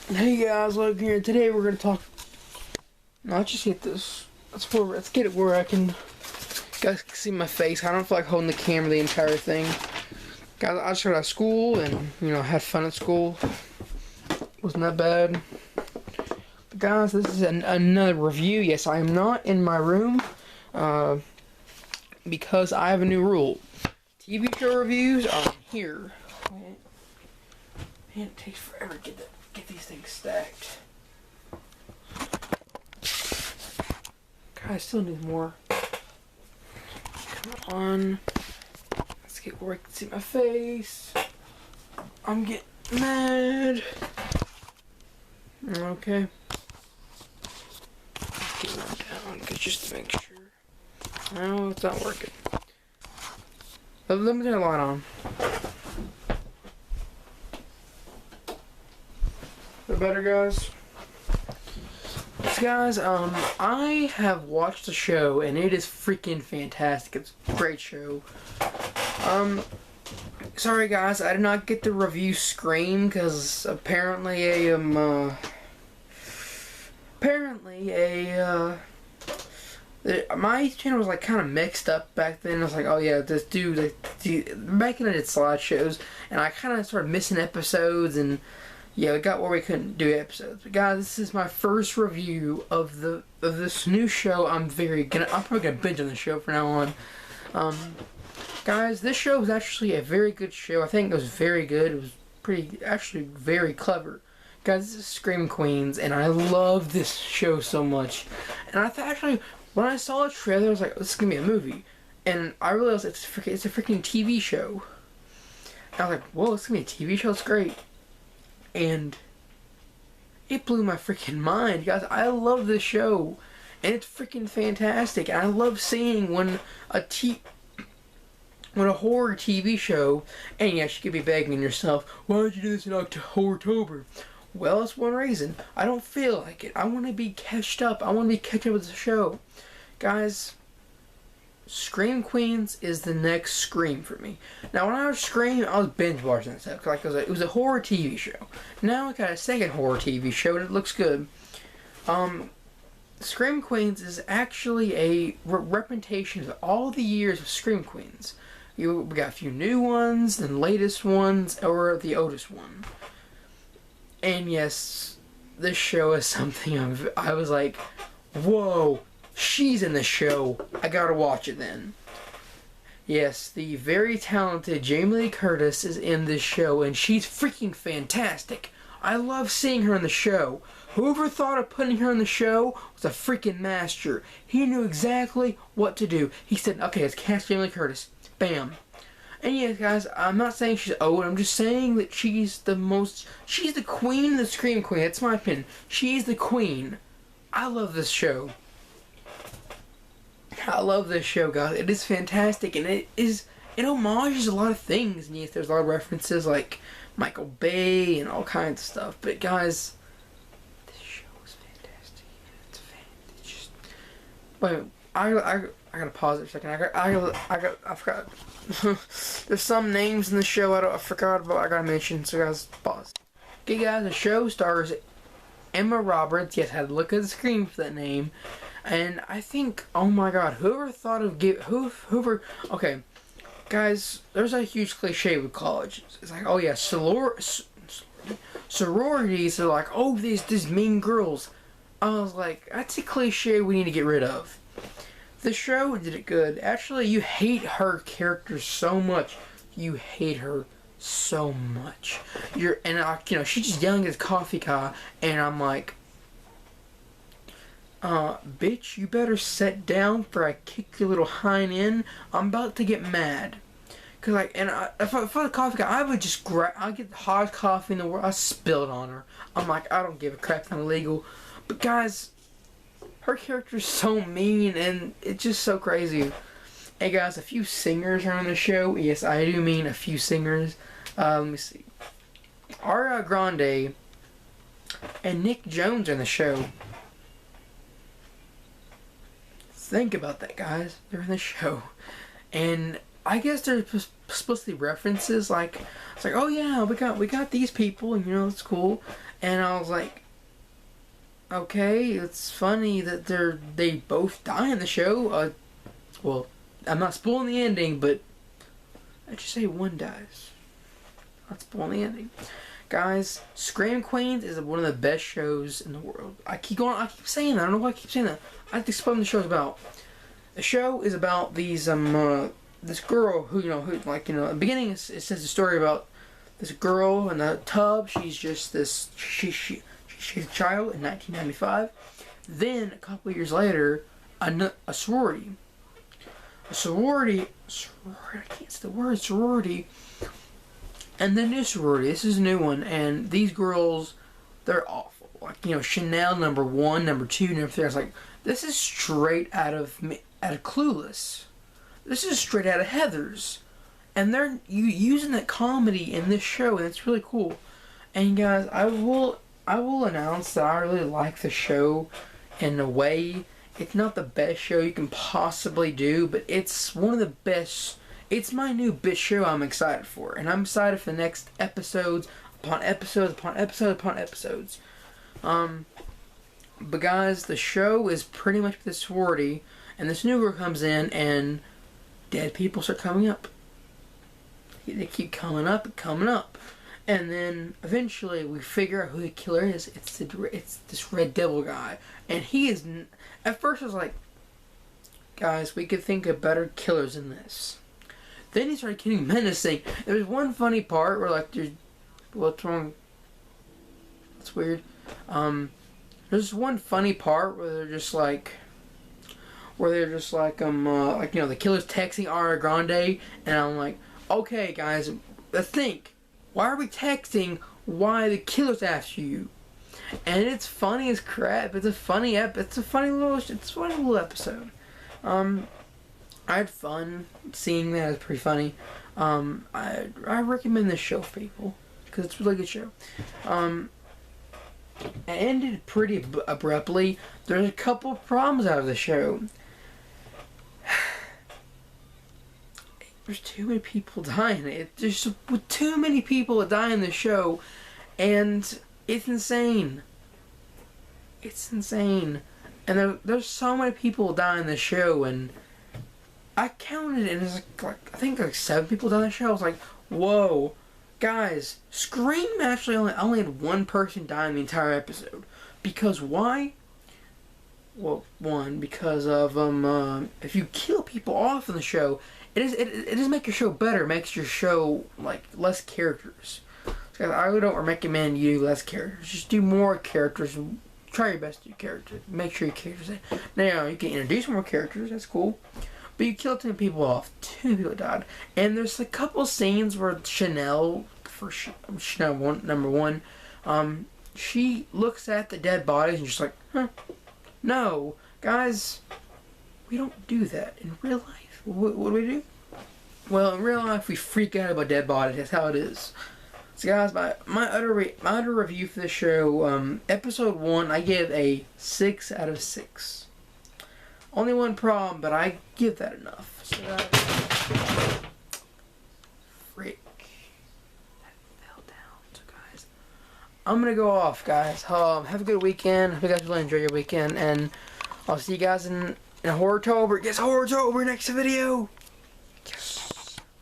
Hey guys, look here. Today we're gonna talk. Let's just get this. Let's get it where I can. Guys can see my face. I don't feel like holding the camera the entire thing. Guys, I just got out of school and had fun at school. Wasn't that bad. But guys, this is another review. Yes, I am not in my room because I have a new rule. TV show reviews are here. Man, it takes forever to get these things stacked. God, I still need more. Come on. Let's get where I can see my face. I'm getting mad. Okay. Get one down just to make sure. No, it's not working. Let me turn the light on. Is it better, guys? So guys, I have watched the show and it is freaking fantastic. It's a great show. Sorry guys, I did not get to review Scream because apparently my channel was like kind of mixed up back then. I was like, oh yeah, this dude, back then I did slideshows and I kind of started missing episodes and yeah, we got where we couldn't do episodes. But guys, this is my first review of this new show. I'm probably gonna binge on the show from now on. Guys, this show was actually a very good show. I think it was very good. It was actually very clever. Guys, this is Scream Queens, and I love this show so much. And I thought actually, when I saw the trailer, I was like, this is gonna be a movie. And I realized it's a freaking TV show. And I was like, whoa, it's gonna be a TV show. It's great. And it blew my freaking mind, guys. I love this show, and it's freaking fantastic. And I love seeing when a horror TV show, and yes, you could be begging yourself, why did you do this in October? Well, it's one reason. I don't feel like it. I want to be catched up. I want to be catched up with the show, guys. Scream Queens is the next Scream for me. Now, when I was Scream, I was binge watching that stuff. Like it was a horror TV show. Now I got a second horror TV show, and it looks good. Scream Queens is actually a representation of all the years of Scream Queens. We got a few new ones, the latest ones, or the oldest one. And yes, this show is something I was like, whoa. She's in the show. I gotta watch it then. Yes, the very talented Jamie Lee Curtis is in this show, and she's freaking fantastic. I love seeing her in the show. Whoever thought of putting her in the show was a freaking master. He knew exactly what to do. He said, okay, let's cast Jamie Lee Curtis. Bam. And yeah, guys, I'm not saying she's old. I'm just saying that she's the queen of the Scream Queen. That's my opinion. She's the queen. I love this show. I love this show, guys. It is fantastic, and it homages a lot of things. And yes, there's a lot of references like Michael Bay and all kinds of stuff. But guys, this show is fantastic. It's just. Wait, I gotta pause it for a second. I forgot. There's some names in the show I forgot about. I gotta mention. So guys, pause. Okay, guys, the show stars Emma Roberts. Yes, I had to look at the screen for that name. And I think, oh my god, whoever thought of okay, guys, there's a huge cliche with college. It's like, oh yeah, sororities are like, oh, these mean girls. I was like, that's a cliche we need to get rid of. The show did it good. Actually, you hate her character so much. You hate her so much. She's just yelling at the coffee guy, and I'm like, bitch, you better sit down for I kick your little hind in. I'm about to get mad. Cause if I the coffee guy, I would just I'd get the hottest coffee in the world. I spilled on her. I'm like, I don't give a crap. It's not illegal. But guys, her character's so mean and it's just so crazy. Hey guys, a few singers are on the show. Yes, I do mean a few singers. Let me see. Ariana Grande and Nick Jones are on the show. Think about that, guys. They're in the show. And I guess there's supposed to be references, like, it's like, oh yeah, we got these people, and it's cool. And I was like, okay, it's funny that they both die in the show. Well, I'm not spoiling the ending, but I just say one dies. Not spoiling the ending. Guys, Scream Queens is one of the best shows in the world. I keep saying that. I don't know why I keep saying that. I have to explain what the show's about. The show is about these this girl who in the beginning it says a story about this girl in a tub. She's just this she's a child in 1995. Then a couple of years later, a sorority. I can't say the word sorority. And the new sorority, this is a new one, and these girls, they're awful. Like, Chanel #1, #2, #3. I was like, this is straight out of Clueless. This is straight out of Heathers. And they're using that comedy in this show, and it's really cool. And guys, I will announce that I really like the show in a way. It's not the best show you can possibly do, but it's one of the best. It's my new bitch show I'm excited for. And I'm excited for the next episodes upon episodes upon episodes upon episodes. But guys, the show is pretty much the sorority. And this new girl comes in and dead people start coming up. They keep coming up and coming up. And then eventually we figure out who the killer is. It's this Red Devil guy. And he is... At first I was like, guys, we could think of better killers than this. Then he started getting menacing. There was one funny part where there's... What's wrong? That's weird. There's one funny part where they're just like... the killer's texting Ariana Grande. And I'm like, okay, guys, let's think. Why are we texting why the killer's after you? And it's funny as crap. It's a funny little episode. I had fun seeing that. It's pretty funny. I recommend this show for people because it's a really good show. It ended pretty abruptly. There's a couple of problems out of the show. There's too many people dying. There's too many people that die in the show, and it's insane. It's insane. And there's so many people die in the show, and I counted it, and it's I think 7 people die in the show. I was like, whoa. Guys, Scream actually only had one person die in the entire episode. Because why? Well, one, because of if you kill people off in the show, it does make your show better. It makes your show less characters. So I really don't recommend you do less characters. Just do more characters. Try your best to do characters. Make sure your characters. Now you can introduce more characters. That's cool. But you killed 2 people off. 2 people died. And there's a couple scenes where Chanel #1, she looks at the dead bodies and just like, huh? No, guys, we don't do that in real life. What do we do? Well, in real life, we freak out about dead bodies. That's how it is. So, guys, my utter review for this show, episode 1, I give a 6 out of 6. Only one problem, but I give that enough. So frick. That fell down. So, guys, I'm gonna go off, guys. Have a good weekend. Hope you guys really enjoy your weekend, and I'll see you guys in Horror-tober. It gets Horror-tober next video.